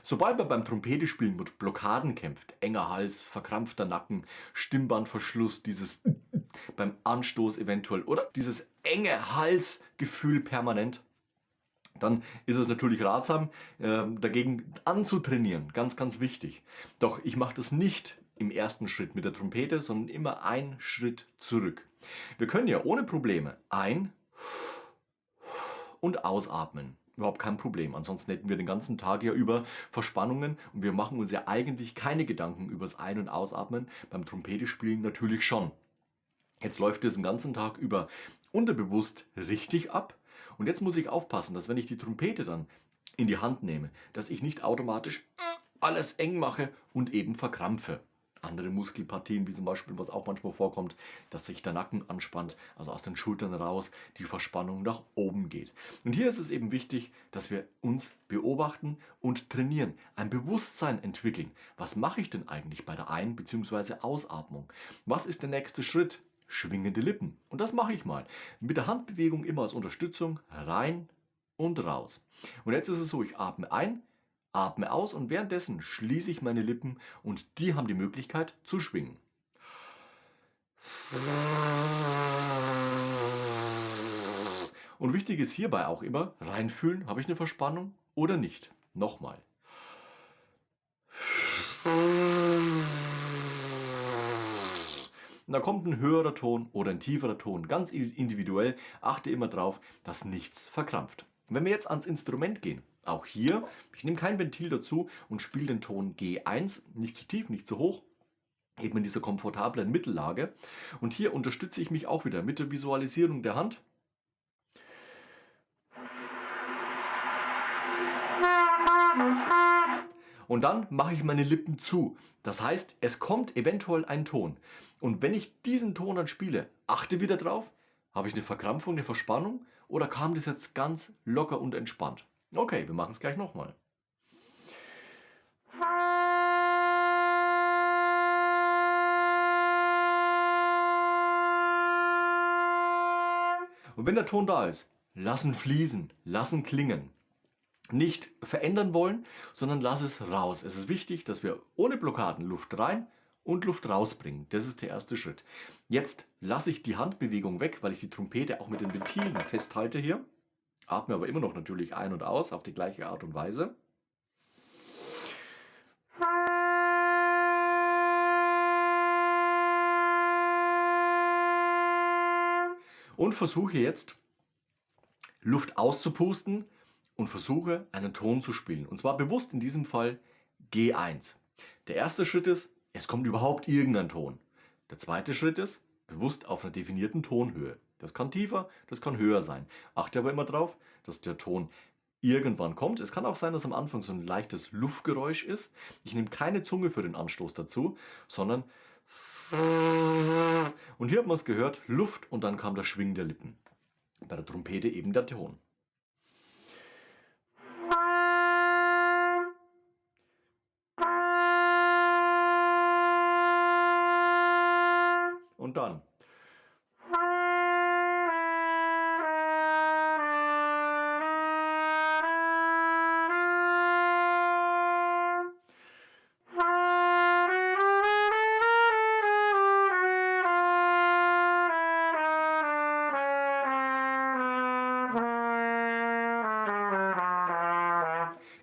Sobald man beim Trompetespielen mit Blockaden kämpft, enger Hals, verkrampfter Nacken, Stimmbandverschluss, dieses beim Anstoß eventuell oder dieses enge Halsgefühl permanent, dann ist es natürlich ratsam, dagegen anzutrainieren. Ganz, ganz wichtig. Doch ich mache das nicht im ersten Schritt mit der Trompete, sondern immer einen Schritt zurück. Wir können ja ohne Probleme ein- und ausatmen. Überhaupt kein Problem. Ansonsten hätten wir den ganzen Tag ja über Verspannungen und wir machen uns ja eigentlich keine Gedanken übers Ein- und Ausatmen. Beim Trompetespielen natürlich schon. Jetzt läuft es den ganzen Tag über unterbewusst richtig ab. Und jetzt muss ich aufpassen, dass wenn ich die Trompete dann in die Hand nehme, dass ich nicht automatisch alles eng mache und eben verkrampfe. Andere Muskelpartien, wie zum Beispiel, was auch manchmal vorkommt, dass sich der Nacken anspannt, also aus den Schultern raus die Verspannung nach oben geht. Und hier ist es eben wichtig, dass wir uns beobachten und trainieren, ein Bewusstsein entwickeln. Was mache ich denn eigentlich bei der Ein- bzw. Ausatmung? Was ist der nächste Schritt? Schwingende Lippen. Und das mache ich mal. Mit der Handbewegung immer als Unterstützung rein und raus. Und jetzt ist es so, ich atme ein, atme aus und währenddessen schließe ich meine Lippen und die haben die Möglichkeit zu schwingen. Und wichtig ist hierbei auch immer, reinfühlen, habe ich eine Verspannung oder nicht. Nochmal. Und da kommt ein höherer Ton oder ein tieferer Ton, ganz individuell. Achte immer drauf, dass nichts verkrampft. Wenn wir jetzt ans Instrument gehen, auch hier, ich nehme kein Ventil dazu und spiele den Ton G1, nicht zu tief, nicht zu hoch, eben in dieser komfortablen Mittellage. Und hier unterstütze ich mich auch wieder mit der Visualisierung der Hand. Und dann mache ich meine Lippen zu. Das heißt, es kommt eventuell ein Ton. Und wenn ich diesen Ton dann spiele, achte wieder drauf, habe ich eine Verkrampfung, eine Verspannung oder kam das jetzt ganz locker und entspannt? Okay, wir machen es gleich nochmal. Und wenn der Ton da ist, lassen fließen, lassen klingen. Nicht verändern wollen, sondern lass es raus. Es ist wichtig, dass wir ohne Blockaden Luft rein und Luft rausbringen. Das ist der erste Schritt. Jetzt lasse ich die Handbewegung weg, weil ich die Trompete auch mit den Ventilen festhalte hier. Atme aber immer noch natürlich ein und aus auf die gleiche Art und Weise. Und versuche jetzt Luft auszupusten und versuche einen Ton zu spielen. Und zwar bewusst in diesem Fall G1. Der erste Schritt ist, es kommt überhaupt irgendein Ton. Der zweite Schritt ist, bewusst auf einer definierten Tonhöhe. Das kann tiefer, das kann höher sein. Achte aber immer darauf, dass der Ton irgendwann kommt. Es kann auch sein, dass am Anfang so ein leichtes Luftgeräusch ist. Ich nehme keine Zunge für den Anstoß dazu, sondern und hier hat man es gehört, Luft und dann kam das Schwingen der Lippen. Bei der Trompete eben der Ton. Und dann.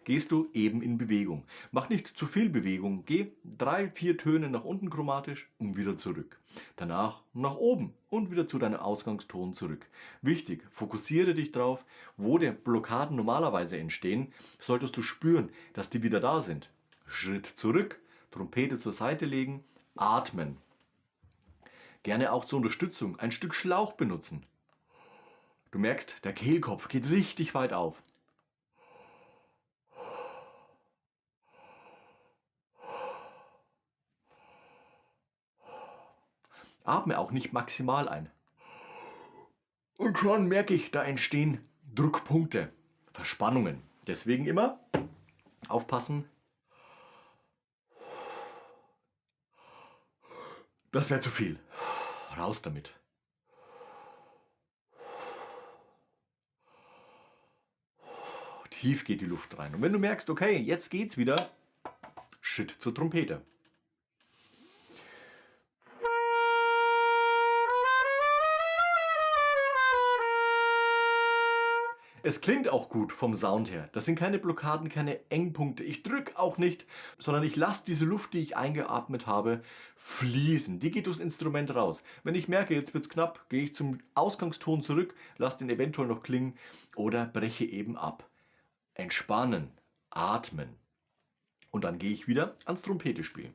Gehst du eben in Bewegung. Mach nicht zu viel Bewegung. Geh 3, 4 Töne nach unten chromatisch und wieder zurück. Danach nach oben und wieder zu deinem Ausgangston zurück. Wichtig, fokussiere dich drauf, wo der Blockaden normalerweise entstehen, solltest du spüren, dass die wieder da sind. Schritt zurück, Trompete zur Seite legen, atmen. Gerne auch zur Unterstützung ein Stück Schlauch benutzen. Du merkst, der Kehlkopf geht richtig weit auf. Atme auch nicht maximal ein. Und schon merke ich, da entstehen Druckpunkte, Verspannungen. Deswegen immer aufpassen. Das wäre zu viel. Raus damit. tief geht die Luft rein. Und wenn du merkst, okay, jetzt geht's wieder, Schritt zur Trompete. Es klingt auch gut vom Sound her. Das sind keine Blockaden, keine Engpunkte. Ich drücke auch nicht, sondern ich lasse diese Luft, die ich eingeatmet habe, fließen. Die geht durchs Instrument raus. Wenn ich merke, jetzt wird's knapp, gehe ich zum Ausgangston zurück, lasse den eventuell noch klingen oder breche eben ab. Entspannen, atmen. Und dann gehe ich wieder ans Trompete spielen.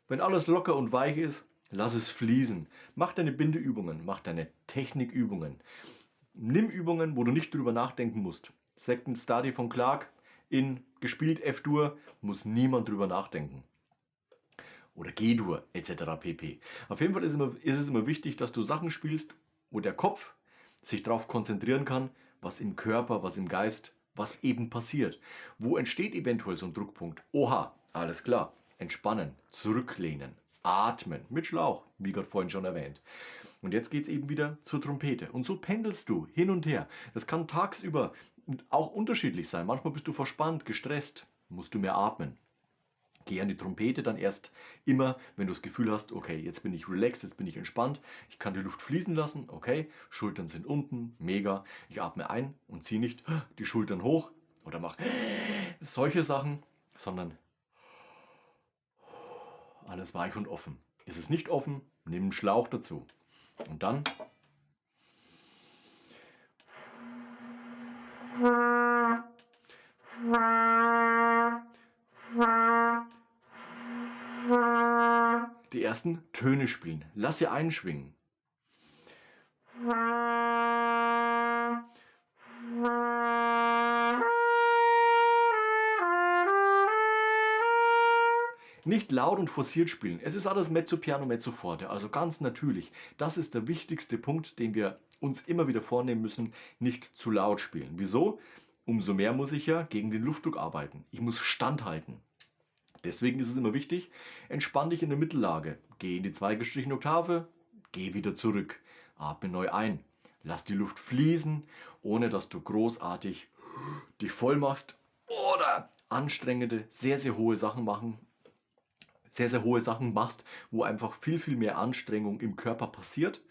Wenn alles locker und weich ist, lass es fließen. Mach deine Bindeübungen, mach deine Technikübungen. Nimm Übungen, wo du nicht drüber nachdenken musst. Second Study von Clark in gespielt F-Dur, muss niemand drüber nachdenken. Oder G-Dur etc. pp. Auf jeden Fall ist es immer wichtig, dass du Sachen spielst, wo der Kopf sich darauf konzentrieren kann, was im Körper, was im Geist, was eben passiert. Wo entsteht eventuell so ein Druckpunkt? Oha, alles klar. Entspannen, zurücklehnen, atmen mit Schlauch, wie gerade vorhin schon erwähnt. Und jetzt geht es eben wieder zur Trompete. Und so pendelst du hin und her. Das kann tagsüber auch unterschiedlich sein. Manchmal bist du verspannt, gestresst, musst du mehr atmen. Geh an die Trompete dann erst immer, wenn du das Gefühl hast, okay, jetzt bin ich relaxed, jetzt bin ich entspannt, ich kann die Luft fließen lassen, okay, Schultern sind unten, mega. Ich atme ein und ziehe nicht die Schultern hoch oder mache solche Sachen, sondern alles weich und offen. Ist es nicht offen, nimm einen Schlauch dazu. Und dann die ersten Töne spielen. Lass sie einschwingen. Nicht laut und forciert spielen. Es ist alles Mezzo Piano, Mezzo Forte, also ganz natürlich. Das ist der wichtigste Punkt, den wir uns immer wieder vornehmen müssen, nicht zu laut spielen. Wieso? Umso mehr muss ich ja gegen den Luftdruck arbeiten. Ich muss standhalten. Deswegen ist es immer wichtig, entspann dich in der Mittellage. Geh in die zweigestrichene Oktave, geh wieder zurück. Atme neu ein. Lass die Luft fließen, ohne dass du großartig dich voll machst oder anstrengende, sehr, sehr hohe Sachen machst, wo einfach viel, viel mehr Anstrengung im Körper passiert.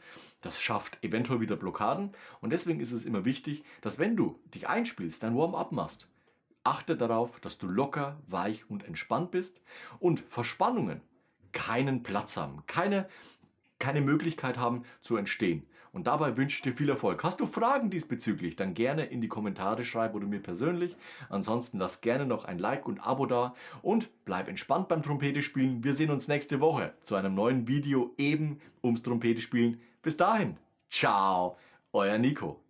Das schafft eventuell wieder Blockaden. Und deswegen ist es immer wichtig, dass wenn du dich einspielst, dein Warm-up machst, achte darauf, dass du locker, weich und entspannt bist und Verspannungen keinen Platz haben, keine Möglichkeit haben zu entstehen. Und dabei wünsche ich dir viel Erfolg. Hast du Fragen diesbezüglich, dann gerne in die Kommentare schreiben oder mir persönlich. Ansonsten lass gerne noch ein Like und Abo da und bleib entspannt beim Trompete spielen. Wir sehen uns nächste Woche zu einem neuen Video eben ums Trompete spielen. Bis dahin, ciao, euer Nico.